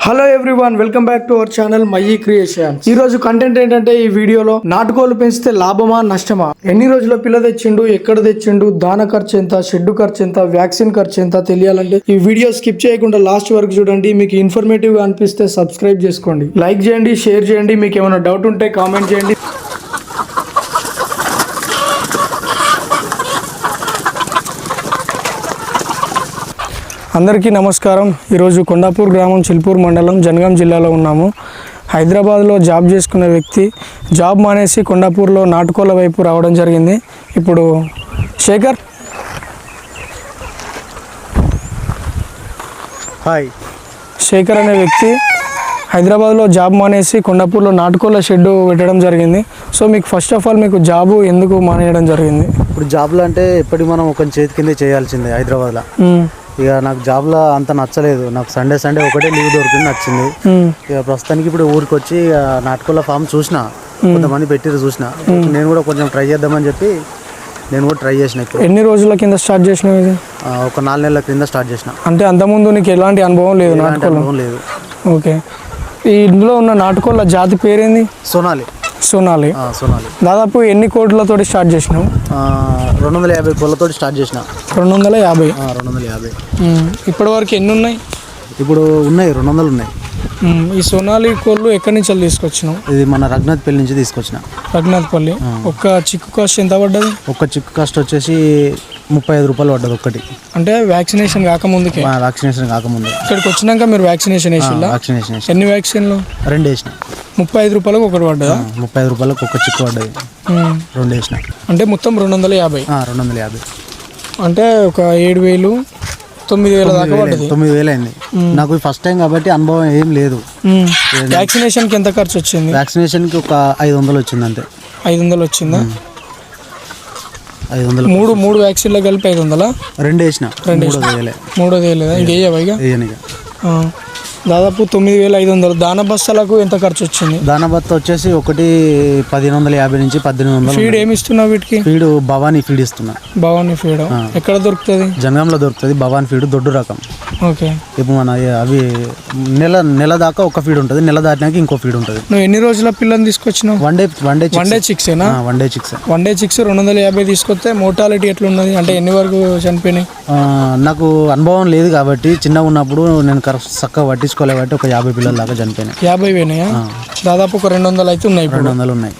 Hello everyone, welcome back to our channel Mayyi creations. ఈ రోజు content ఏంటంటే ఈ వీడియోలో నాటుకోళ్లు పెంచితే లాభమా నష్టమా, ఎన్ని రోజుల పిల్ల తెచ్చిండు, ఎక్కడ తెచ్చిండు, దాన ఖర్చు ఎంత, షెడ్ ఖర్చు ఎంత, వ్యాక్సిన్ ఖర్చు ఎంత తెలియాలంటే ఈ వీడియో స్కిప్ చేయకుండా లాస్ట్ వరకు చూడండి. మీకు ఇన్ఫర్మేటివ్ గా అనిపిస్తే సబ్స్క్రైబ్ చేసుకోండి, లైక్ చేయండి, షేర్ చేయండి. మీకు ఏమైనా డౌట్ ఉంటే కామెంట్ చేయండి. అందరికీ నమస్కారం. ఈరోజు కొండాపూర్ గ్రామం, చిల్పూర్ మండలం, జనగాం జిల్లాలో ఉన్నాము. హైదరాబాద్లో జాబ్ చేసుకునే వ్యక్తి జాబ్ మానేసి కొండాపూర్లో నాటుకోళ్ల వైపు రావడం జరిగింది. ఇప్పుడు శేఖర్ అనే వ్యక్తి హైదరాబాద్లో జాబ్ మానేసి కొండాపూర్లో నాటుకోళ్ల షెడ్ పెట్టడం జరిగింది. సో మీకు ఫస్ట్ ఆఫ్ ఆల్ మీకు జాబు ఎందుకు మానేయడం జరిగింది? ఇప్పుడు జాబ్లో అంటే ఎప్పటికి మనం ఒక చేతి కింద చేయాల్సిందే హైదరాబాద్లో. ఇక నాకు జాబ్లో అంత నచ్చలేదు. నాకు సండే ఒకటే లీవ్ దొరికింది, నచ్చింది. ఇక ప్రస్తుతానికి ఇప్పుడు ఊరికి వచ్చి నాటుకోళ్ల ఫామ్ చూసిన, కొంతమంది పెట్టిరు చూసిన. నేను కూడా కొంచెం ట్రై చేద్దామని చెప్పి నేను కూడా ట్రై చేసిన. ఇప్పుడు ఎన్ని రోజుల కింద స్టార్ట్ చేసినావు ఇది? ఒక 4 నెలల కింద స్టార్ట్ చేసిన. అంటే అంతకుముందు నీకు ఎలాంటి అనుభవం లేదు? అనుభవం లేదు. ఓకే. ఈ ఇందులో ఉన్న నాటుకోళ్ల జాతి పేరేంది? సోనాలి. దాదాపు ఎన్ని కోట్లతో స్టార్ట్ చేసినావు? 250 కోళ్ళతో స్టార్ట్ చేసిన. 250. ఇప్పటి వరకు ఎన్ని ఉన్నాయి? ఇప్పుడు ఉన్నాయి 200 ఉన్నాయి. ఈ సోనాలి కోళ్ళు ఎక్కడి నుంచి తీసుకొచ్చినావు? ఇది మన రఘునాథ్పల్లి నుంచి తీసుకొచ్చిన. రఘునాథ్పల్లి. ఒక్క చిక్కు కాస్ట్ ఎంత పడ్డది? ఒక్క చిక్కు కాస్ట్ వచ్చేసి 35 రూపాయలు పడ్డది ఒక్కటి. అంటే వ్యాక్సినేషన్ కాకముందుకే? వ్యాక్సినేషన్ కాకముందు. ఇక్కడికి వచ్చినాక మీరు వ్యాక్సినేషన్ వేసిల్లా? వ్యాక్సినేషన్. ఎన్ని వ్యాక్సిన్లు? 2 వేసిన. 35 రూపాయలకు ఒకటి పడ్డదా? 35 రూపాయలకు ఒక చిక్కు పడ్డది. 2 వేసిన. అంటే మొత్తం 250. 250 అంటే ఒక 7,000 9,000 దాకా పడ్డది. 9,000 అయింది. నాకు ఫస్ట్ టైం కాబట్టి అనుభవం ఏం లేదు. వ్యాక్సినేషన్కి ఎంత ఖర్చు వచ్చింది? వ్యాక్సినేషన్కి ఒక 500 వచ్చింది అంతే. 500 వచ్చిందా? 500. మూడు వ్యాక్సిన్లో కలిపి 500? 2 వేసిన. 3 వేయలేదా? ఇంకేయవా? దాదాపు 9,500. దాన బస్తాలకు ఎంత ఖర్చు వచ్చింది? దాన బస్తా వచ్చేసి ఒకటి 1,150 నుంచి 1,800. ఫీడ్ ఏమి ఇస్తున్నావు వీటికి? ఫీడ్ భవానీ ఫీడ్ ఇస్తున్నా. భవానీ ఫీడ్ ఎక్కడ దొరుకుతుంది? జనగాంలో దొరుకుతుంది. భవానీ ఫీడ్ దొడ్డు రకం. ఓకే. ఇప్పుడు మన అవి నెల దాకా ఒక ఫీడ్ ఉంటుంది, నెల దాటినాక ఇంకో ఫీడ్ ఉంటుంది. నువ్వు ఎన్ని రోజుల పిల్లని తీసుకొచ్చినావు? వన్ డే చిక్సేనా? వన్ డే చిక్స్ 250 తీసుకొస్తే మోర్టాలిటీ ఎట్లున్నది? అంటే ఎన్ని వరకు చనిపోయినాయి? నాకు అనుభవం లేదు కాబట్టి చిన్నగా ఉన్నప్పుడు నేను చక్కగా పట్టించుకోలే కాబట్టి ఒక 50 పిల్లల దాకా చనిపోయినాయి. 50 పోయినాయా? దాదాపు ఒక 200 అయితే ఉన్నాయి. 200 ఉన్నాయి.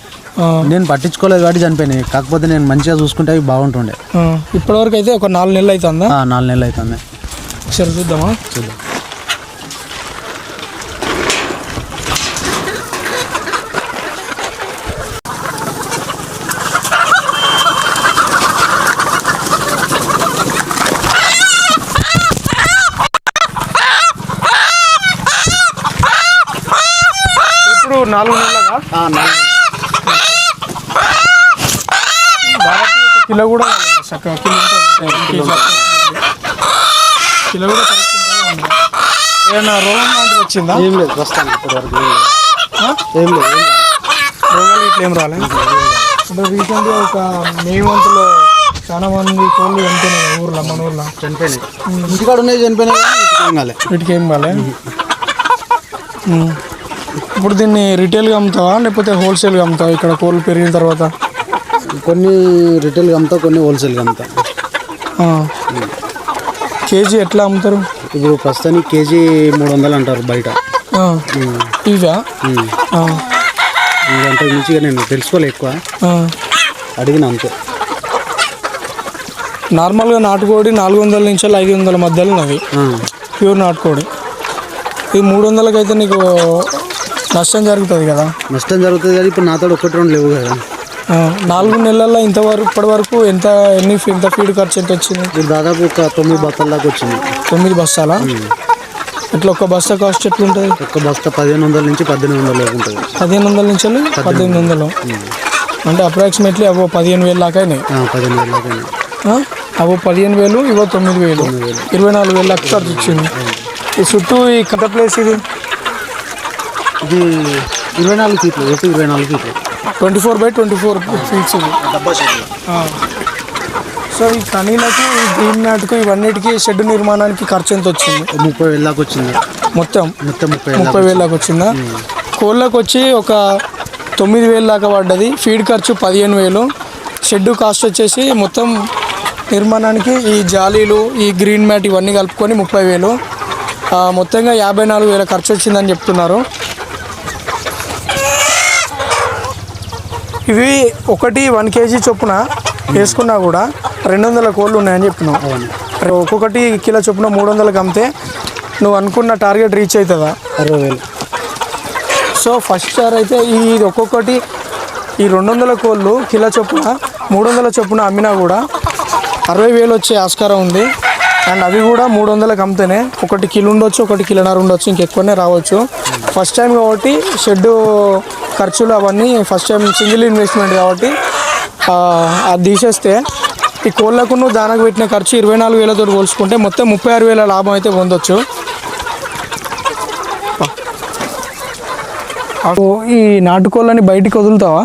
నేను పట్టించుకోలేదు కాబట్టి చనిపోయినాయి. కాకపోతే నేను మంచిగా చూసుకుంటే అవి బాగుంటుండే. ఇప్పటివరకు అయితే ఒక 4 నెలలు అవుతుందా? 4 నెలలు అవుతుంది. సరే చూద్దాం. ఇప్పుడు 4 నెలలుగా కిలో కూడా చక్కగా కిలో కూడా కరెక్ట్ ఉంటుంది. ఏమైనా రోగం లాంటిది వచ్చిందా? ఏం లేదు. రోగాలు ఇట్లా ఏం రాలేదు. అంటే రీసెంట్గా ఒక మే మంత్లో చాలా మంది కోళ్ళు చనిపోయినాయి ఊర్లో, మన ఊర్లో చనిపోయినాయి. ఇంటికాడ ఉన్నాయి చనిపోయినాయి. వీటికి ఏం కాలే. ఇప్పుడు దీన్ని రిటైల్గా అమ్ముతావా లేకపోతే హోల్సేల్గా అమ్ముతావా? ఇక్కడ కోళ్ళు పెరిగిన తర్వాత కొన్ని రిటైల్గా అమ్ముతా, కొన్ని హోల్సేల్గా అమ్ముతా. కేజీ ఎట్లా అమ్ముతారు? ఇప్పుడు ప్రస్తుతానికి కేజీ 300 అంటారు బయట. ఇవా? అంతకు మించిగా నేను తెలుసుకోలే, ఎక్కువ అడిగిన అంతే. నార్మల్గా నాటుకోడి 400 నుంచి 500 మధ్యలో ఉన్నది ప్యూర్ నాటుకోడి. ఇది 300కి అయితే నీకు నష్టం జరుగుతుంది కదా? నష్టం జరుగుతుంది కానీ ఇప్పుడు నాతో 1-2 లేవు కదా. 4 నెలల్లో ఇప్పటి వరకు ఎంత ఫీడ్ ఖర్చు ఎంత వచ్చింది? ఇప్పుడు దాదాపు ఒక 9 బస్తాల దాకా వచ్చింది. 9 బస్తాలా? ఇట్లా ఒక బస్తా కాస్ట్ ఎట్లుంటుంది? ఒక బస్తా 1,500 నుంచి 1,800 ఉంటుంది. 1,500 నుంచి 1,800 అంటే అప్రాక్సిమేట్లీ అవో 15,000 దాకా అయినాయి. 15,000 దాకా అయినాయి. అవో 15,000, ఇవో 9,000, 24,000 దాకా ఖర్చు వచ్చింది. ఈ చుట్టూ ఈ కట్ట ప్లేస్ ఇది 24 ఫీట్లు. 24 ఫీట్లు. 24 by 24 ఫీట్స్ ఇది. డబ్బా షెడ్. సో సో ఈ కనీలకు ఈ గ్రీన్ మ్యాట్కు ఇవన్నిటికీ షెడ్ నిర్మాణానికి ఖర్చు ఎంత వచ్చింది? 30,000 దాకా వచ్చింది. మొత్తం 30,000 దాకా వచ్చిందా? కోళ్ళకు వచ్చి ఒక 9,000 దాకా పడ్డది. ఫీడ్ ఖర్చు 15,000. షెడ్ కాస్ట్ వచ్చేసి మొత్తం నిర్మాణానికి ఈ జాలీలు ఈ గ్రీన్ మ్యాట్ ఇవన్నీ కలుపుకొని 30,000. మొత్తంగా 54,000 ఖర్చు వచ్చిందని చెప్తున్నారు. ఇవి ఒకటి 1 kg చొప్పున వేసుకున్నా కూడా 200 కోళ్ళు ఉన్నాయని చెప్తున్నావు. ఒక్కొక్కటి కిలో చొప్పున 300కి అమ్మితే నువ్వు అనుకున్న టార్గెట్ రీచ్ అవుతుందా? 60,000. సో ఫస్ట్ సార్ అయితే ఈ ఒక్కొక్కటి ఈ 200 కోళ్ళు కిలో చొప్పున 300 చొప్పున అమ్మినా కూడా 60,000 వచ్చే ఆస్కారం ఉంది. అండ్ అవి కూడా 300కి అమ్మితేనే ఒకటి కిలో ఉండొచ్చు, ఒకటి కిలోన్నర ఉండొచ్చు, ఇంకెక్కువనే రావచ్చు. ఫస్ట్ టైం కాబట్టి షెడ్ ఖర్చులు అవన్నీ ఫస్ట్ టైం సింగిల్ ఇన్వెస్ట్మెంట్ కాబట్టి అది తీసేస్తే ఈ కోళ్ళకు నువ్వు దానికి పెట్టిన ఖర్చు 24,000తో పోల్చుకుంటే మొత్తం 36,000 లాభం అయితే పొందొచ్చు. ఈ నాటుకోళ్ళని బయటికి వదులుతావా?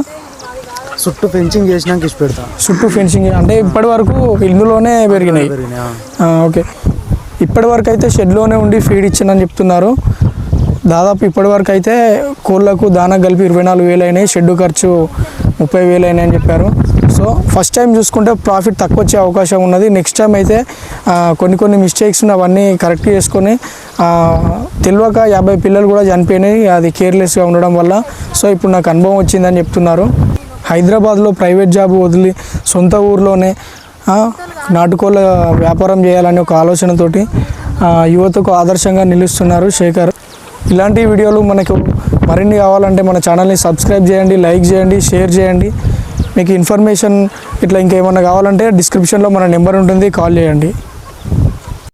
చుట్టూ ఫెన్సింగ్ చేసినాక ఇచ్చి పెడతా. చుట్టూ ఫెన్సింగ్ అంటే ఇప్పటి వరకు ఇందులోనే పెరిగినాయి. ఓకే, ఇప్పటి వరకు అయితే షెడ్లోనే ఉండి ఫీడ్ ఇచ్చిందని చెప్తున్నారు. దాదాపు ఇప్పటి వరకు అయితే కోళ్ళకు దానా కలిపి 24,000 అయినాయి, షెడ్ ఖర్చు 30,000 అయినాయి అని చెప్పారు. సో ఫస్ట్ టైం చూసుకుంటే ప్రాఫిట్ తక్కువ వచ్చే అవకాశం ఉన్నది. నెక్స్ట్ టైం అయితే కొన్ని మిస్టేక్స్ అవన్నీ కరెక్ట్ చేసుకొని తెలియక 50 పిల్లలు కూడా చనిపోయినాయి, అది కేర్లెస్గా ఉండడం వల్ల. సో ఇప్పుడు నాకు అనుభవం వచ్చిందని చెప్తున్నారు. హైదరాబాద్లో ప్రైవేట్ జాబ్ వదిలి సొంత ఊర్లోనే నాటుకోళ్ళ వ్యాపారం చేయాలనే ఒక ఆలోచనతోటి యువతకు ఆదర్శంగా నిలుస్తున్నారు శేఖర్. ఇలాంటి వీడియోలు మనకు మరిన్ని కావాలంటే మన ఛానల్ని సబ్స్క్రైబ్ చేయండి, లైక్ చేయండి, షేర్ చేయండి. మీకు ఇన్ఫర్మేషన్ ఇట్లా ఇంకేమన్నా కావాలంటే డిస్క్రిప్షన్లో మన నెంబర్ ఉంటుంది, కాల్ చేయండి.